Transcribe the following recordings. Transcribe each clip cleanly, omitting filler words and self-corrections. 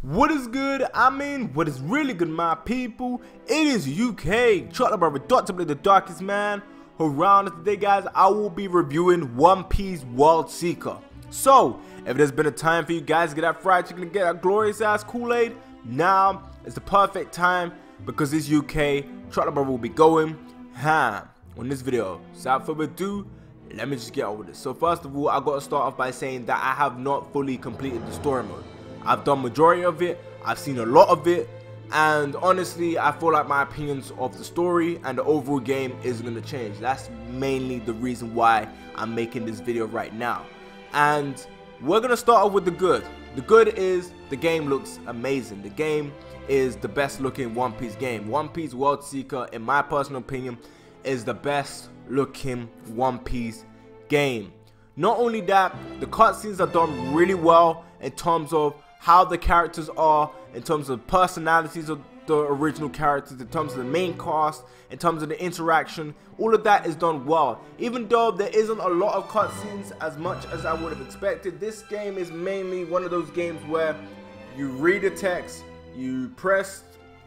What is good? What is really good, my people? It is UK, Chocolate Brother, Dr. Blade, the darkest man around. Today, guys, I will be reviewing One Piece World Seeker. So, if there's been a time for you guys to get that fried chicken and get that glorious ass Kool-Aid, now is the perfect time because it's UK. Chocolate Brother will be going ham on this video. So, without further ado, let me just get on with it. So, first of all, I got to start off by saying that I have not fully completed the story mode. I've done majority of it, I've seen a lot of it, and honestly I feel like my opinions of the story and the overall game isn't going to change. That's mainly the reason why I'm making this video right now. And we're going to start off with the good. The good is the game looks amazing. The game is the best looking One Piece game. One Piece World Seeker, in my personal opinion, is the best looking One Piece game. Not only that, the cutscenes are done really well in terms of how the characters are, in terms of personalities of the original characters, in terms of the main cast, in terms of the interaction. All of that is done well. Even though there isn't a lot of cutscenes as much as I would have expected, this game is mainly one of those games where you read a text, you press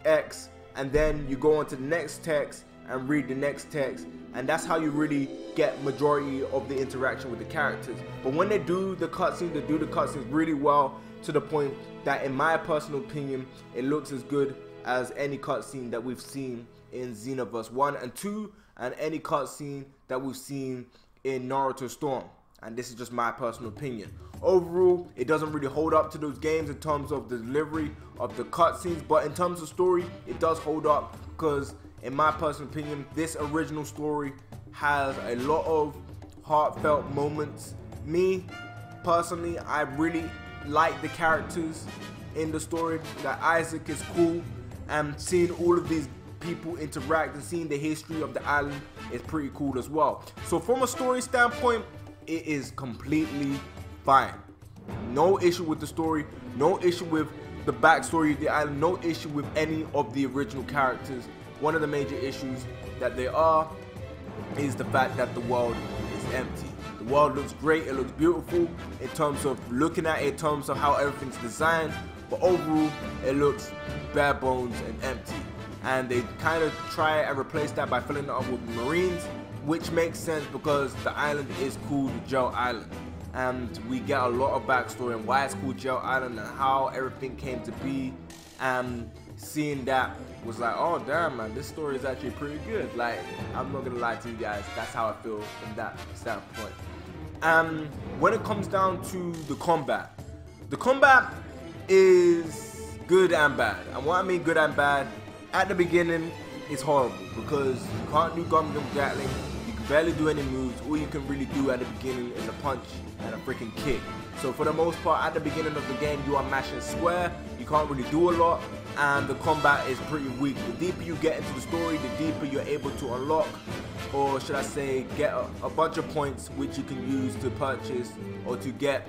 X, and then you go on to the next text and read the next text, and that's how you really get majority of the interaction with the characters. But when they do the cutscenes, really well, to the point that, in my personal opinion, it looks as good as any cutscene that we've seen in Xenoverse 1 and 2, and any cutscene that we've seen in Naruto Storm. And this is just my personal opinion. Overall, it doesn't really hold up to those games in terms of the delivery of the cutscenes, but in terms of story, it does hold up because, in my personal opinion, this original story has a lot of heartfelt moments. Me, personally, I really like the characters in the story. That Isaac is cool, and seeing all of these people interact and seeing the history of the island is pretty cool as well. So from a story standpoint, it is completely fine. No issue with the story, no issue with the backstory of the island, no issue with any of the original characters. One of the major issues that there are is the fact that the world is empty. The world looks great, it looks beautiful in terms of looking at it, in terms of how everything's designed, but overall it looks bare bones and empty. And they kind of try and replace that by filling it up with marines, which makes sense because the island is called Gel Island, and we get a lot of backstory on why it's called Gel Island and how everything came to be. And seeing that was like, oh damn man, this story is actually pretty good. Like, I'm not gonna lie to you guys, that's how I feel from that standpoint. When it comes down to the combat is good and bad. And what I mean good and bad, at the beginning it's horrible because you can't do Gundam Gatling, you can barely do any moves. All you can really do at the beginning is a punch and a freaking kick. So for the most part, at the beginning of the game, you are mashing square, you can't really do a lot, and the combat is pretty weak. The deeper you get into the story, the deeper you're able to unlock, or should I say get a bunch of points which you can use to purchase or to get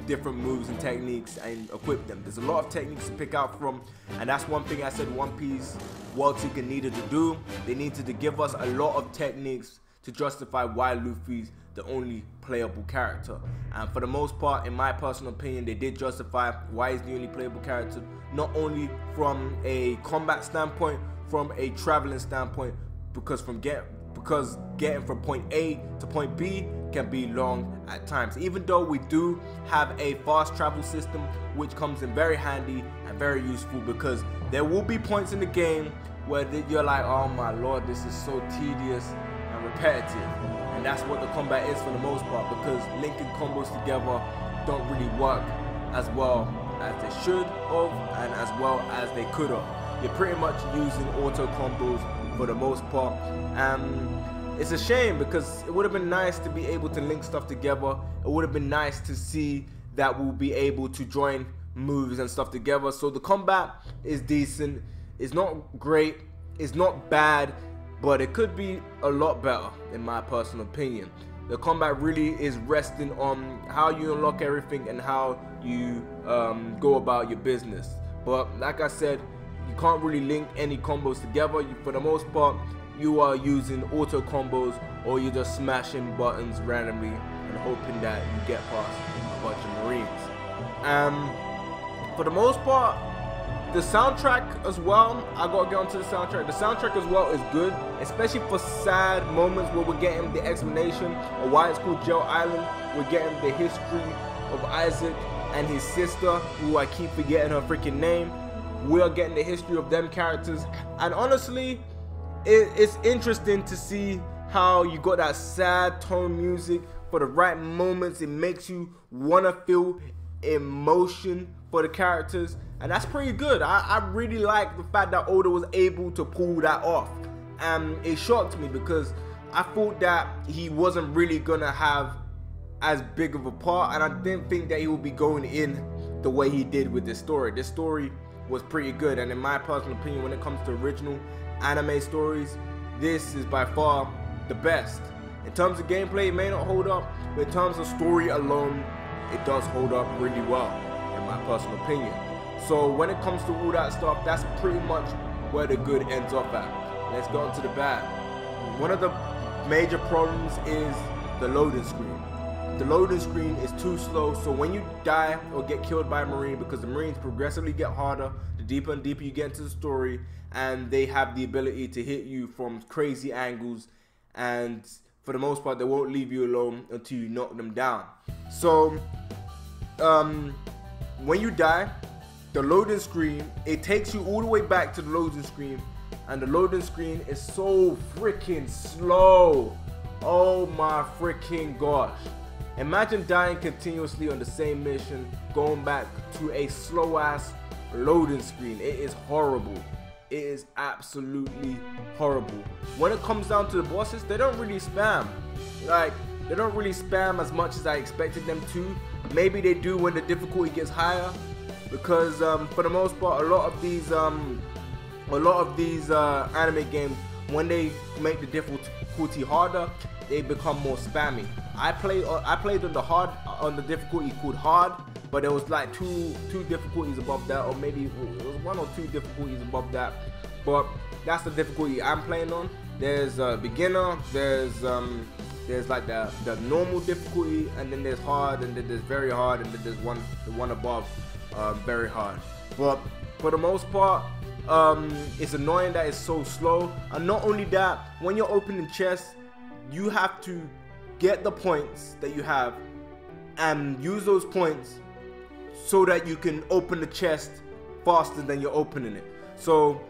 different moves and techniques and equip them. There's a lot of techniques to pick out from, and that's one thing I said One Piece World Seeker needed to do. They needed to give us a lot of techniques to justify why Luffy's the only playable character. And for the most part, in my personal opinion, they did justify why he's the only playable character, not only from a combat standpoint, from a traveling standpoint, because getting from point A to point B can be long at times. Even though we do have a fast travel system, which comes in very handy and very useful, because there will be points in the game where you're like, oh my lord, this is so tedious and repetitive. And that's what the combat is for the most part, because linking combos together don't really work as well as they should have and as well as they could have. You're pretty much using auto combos for the most part, and it's a shame because it would have been nice to be able to link stuff together. It would have been nice to see that we'll be able to join moves and stuff together. So the combat is decent, it's not great, it's not bad, but it could be a lot better in my personal opinion. The combat really is resting on how you unlock everything and how you go about your business. But like I said, you can't really link any combos together. For the most part, you are using auto combos, or you're just smashing buttons randomly and hoping that you get past a bunch of marines. For the most part, the soundtrack as well, I gotta get onto the soundtrack. The soundtrack as well is good, especially for sad moments where we're getting the explanation of why it's called Jail Island. We're getting the history of Isaac and his sister, who I keep forgetting her freaking name. We're getting the history of them characters, and honestly, it's interesting to see how you got that sad tone music for the right moments. It makes you wanna feel emotion for the characters, and that's pretty good. I really like the fact that Oda was able to pull that off, and it shocked me because I thought that he wasn't really gonna have as big of a part, and I didn't think that he would be going in the way he did with this story. This story was pretty good, and in my personal opinion, when it comes to original anime stories, this is by far the best. In terms of gameplay, it may not hold up, but in terms of story alone, it does hold up really well, in my personal opinion. So when it comes to all that stuff, that's pretty much where the good ends up at. Let's go into the bad. One of the major problems is the loading screen. The loading screen is too slow, so when you die or get killed by a marine, because the marines progressively get harder the deeper and deeper you get into the story, and they have the ability to hit you from crazy angles, and for the most part they won't leave you alone until you knock them down. So when you die, the loading screen, it takes you all the way back to the loading screen, and the loading screen is so freaking slow. Oh my freaking gosh. Imagine dying continuously on the same mission, going back to a slow ass loading screen. It is horrible. It is absolutely horrible. When it comes down to the bosses, they don't really spam. Like, they don't really spam as much as I expected them to. Maybe they do when the difficulty gets higher, because for the most part, a lot of these anime games, when they make the difficulty harder, they become more spammy. I played on the difficulty called hard, but there was like two difficulties above that, or maybe it was 1 or 2 difficulties above that. But that's the difficulty I'm playing on. There's beginner, there's like the normal difficulty, and then there's hard, and then there's very hard, and then there's the one above very hard. But for the most part, it's annoying that it's so slow. And not only that, when you're opening chests, you have to get the points that you have and use those points so that you can open the chest faster than you're opening it. So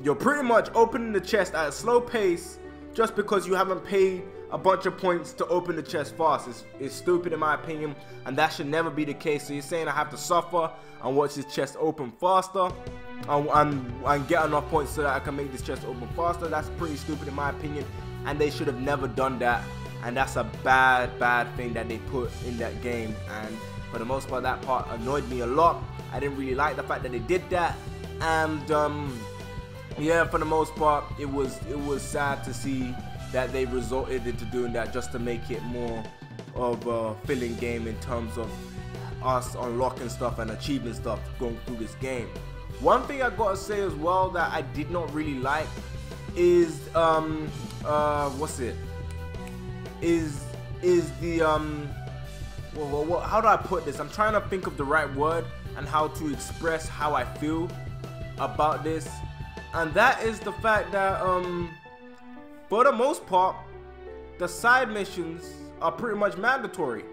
you're pretty much opening the chest at a slow pace just because you haven't paid a bunch of points to open the chest fast. It's stupid in my opinion, and that should never be the case. So you're saying I have to suffer and watch this chest open faster and get enough points so that I can make this chest open faster? That's pretty stupid in my opinion, and they should have never done that. And that's a bad thing that they put in that game, and for the most part that part annoyed me a lot. I didn't really like the fact that they did that, and yeah, for the most part it was sad to see that they resorted into doing that just to make it more of a filling game in terms of us unlocking stuff and achieving stuff going through this game. One thing I gotta say as well that I did not really like is well, how do I put this? I'm trying to think of the right word and how to express how I feel about this, and that is the fact that for the most part the side missions are pretty much mandatory.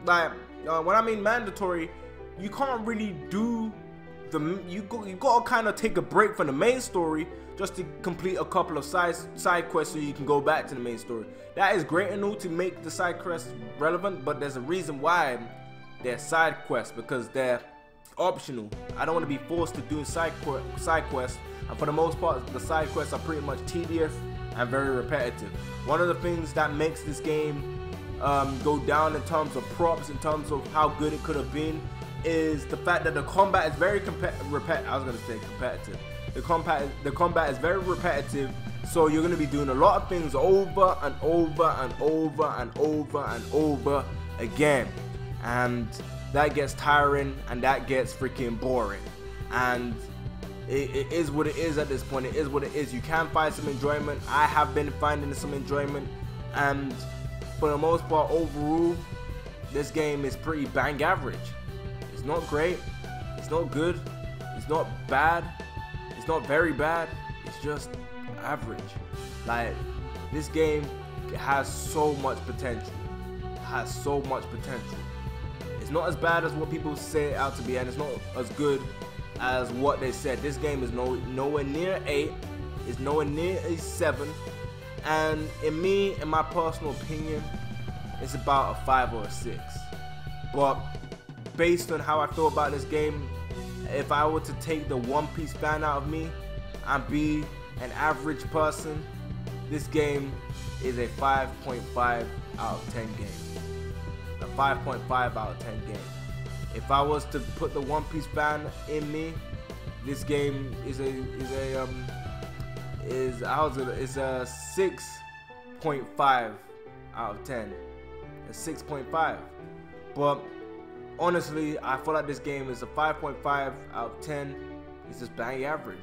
Like when I mean mandatory, you can't really do you gotta kind of take a break from the main story just to complete a couple of side quests so you can go back to the main story. That is great and all to make the side quests relevant, but there's a reason why they're side quests, because they're optional. I don't want to be forced to do side quests, and for the most part the side quests are pretty much tedious and very repetitive. One of the things that makes this game go down in terms of props, in terms of how good it could have been, is the fact that the combat is very competitive. The combat is very repetitive, so you're going to be doing a lot of things over and over and over and over and over again, and that gets tiring and that gets freaking boring. And it is what it is at this point. It is what it is. You can find some enjoyment. I have been finding some enjoyment, and for the most part overall this game is pretty bang average. It's not great, It's not good, it's not bad, it's not very bad, it's just average. Like, this game has so much potential. It's not as bad as what people say it out to be, and it's not as good as what they said. This game is nowhere near 8, it's nowhere near a 7, and in my personal opinion, it's about a 5 or a 6. But based on how I feel about this game, if I were to take the One Piece fan out of me and be an average person, this game is a 5.5 out of 10 game. A 5.5 out of 10 game. If I was to put the One Piece fan in me, this game is a 6.5 out of 10. A 6.5. But honestly, I feel like this game is a 5.5 out of 10. It's just bang average.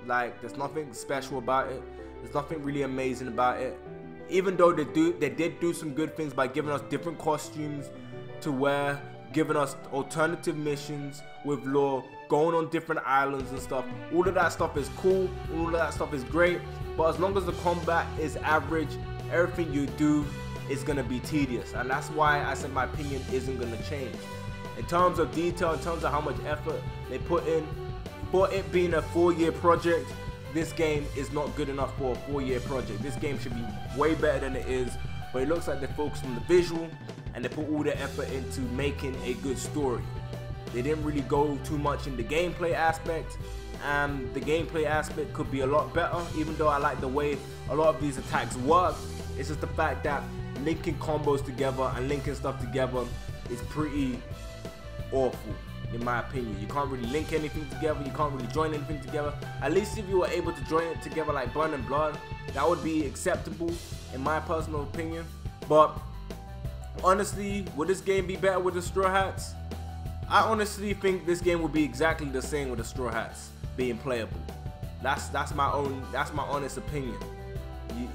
Like, there's nothing special about it. There's nothing really amazing about it. Even though they did do some good things by giving us different costumes to wear, giving us alternative missions with lore, going on different islands and stuff. All of that stuff is cool. All of that stuff is great. But as long as the combat is average, everything you do is gonna be tedious, and that's why I said my opinion isn't gonna change. In terms of detail, in terms of how much effort they put in, for it being a 4-year project, this game is not good enough for a 4-year project. This game should be way better than it is, but it looks like they focused on the visual and they put all their effort into making a good story. They didn't really go too much in the gameplay aspect, and the gameplay aspect could be a lot better, even though I like the way a lot of these attacks work. It's just the fact that linking combos together and linking stuff together is pretty awful, in my opinion. You can't really link anything together, you can't really join anything together. At least if you were able to join it together like Burn and Blood, that would be acceptable in my personal opinion. But honestly, would this game be better with the Straw Hats? I honestly think this game would be exactly the same with the Straw Hats being playable. That's my honest opinion.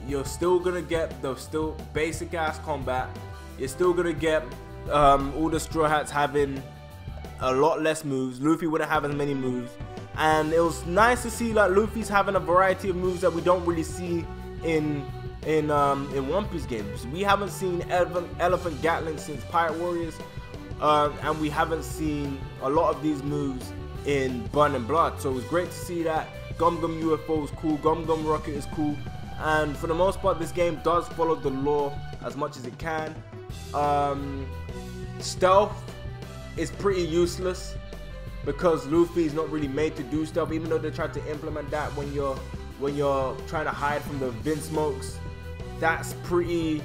You're still gonna get the basic ass combat. You're still gonna get all the Straw Hats having a lot less moves. Luffy wouldn't have as many moves, and it was nice to see like Luffy's having a variety of moves that we don't really see in One Piece games. We haven't seen Elephant Gatling since Pirate Warriors, and we haven't seen a lot of these moves in Burn and Blood. So it was great to see that. Gum Gum UFO is cool. Gum Gum Rocket is cool. And for the most part, this game does follow the lore as much as it can. Stealth is pretty useless because Luffy is not really made to do stealth, even though they tried to implement that when you're trying to hide from the Vince Smokes. That's pretty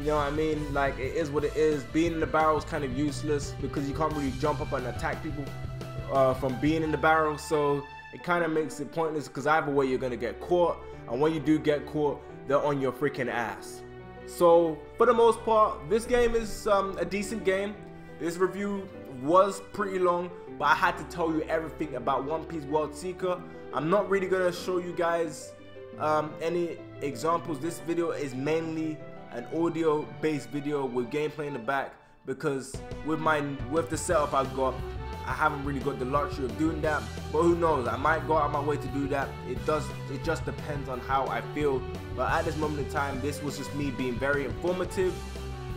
you know what I mean? Like, it is what it is. Being in the barrel is kind of useless because you can't really jump up and attack people from being in the barrel, so it kind of makes it pointless because either way you're gonna get caught, and when you do get caught, they're on your freaking ass. So for the most part, this game is a decent game. This review was pretty long, but I had to tell you everything about One Piece World Seeker. I'm not really gonna show you guys any examples. This video is mainly an audio based video with gameplay in the back, because with the setup I've got, I haven't really got the luxury of doing that. But who knows, I might go out of my way to do that. It just depends on how I feel. But at this moment in time, this was just me being very informative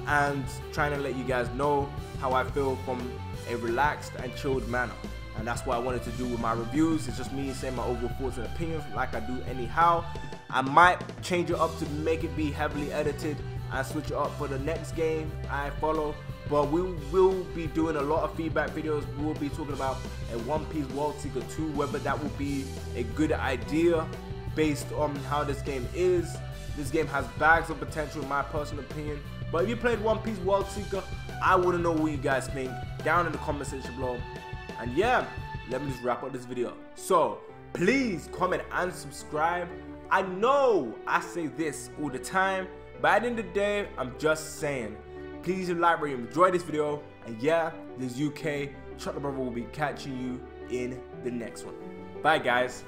and trying to let you guys know how I feel from a relaxed and chilled manner. And that's what I wanted to do with my reviews. It's just me saying my overall thoughts and opinions like I do anyhow. I might change it up to make it be heavily edited and switch it up for the next game I follow. But we will be doing a lot of feedback videos. We will be talking about a One Piece World Seeker 2, whether that will be a good idea based on how this game is. This game has bags of potential in my personal opinion. But if you played One Piece World Seeker, I want to know what you guys think down in the comment section below. And yeah, let me just wrap up this video. So please comment and subscribe. I know I say this all the time, but at the end of the day, I'm just saying, please like, rate, and enjoy this video. And yeah, this is UK. Chuck the Brother will be catching you in the next one. Bye guys.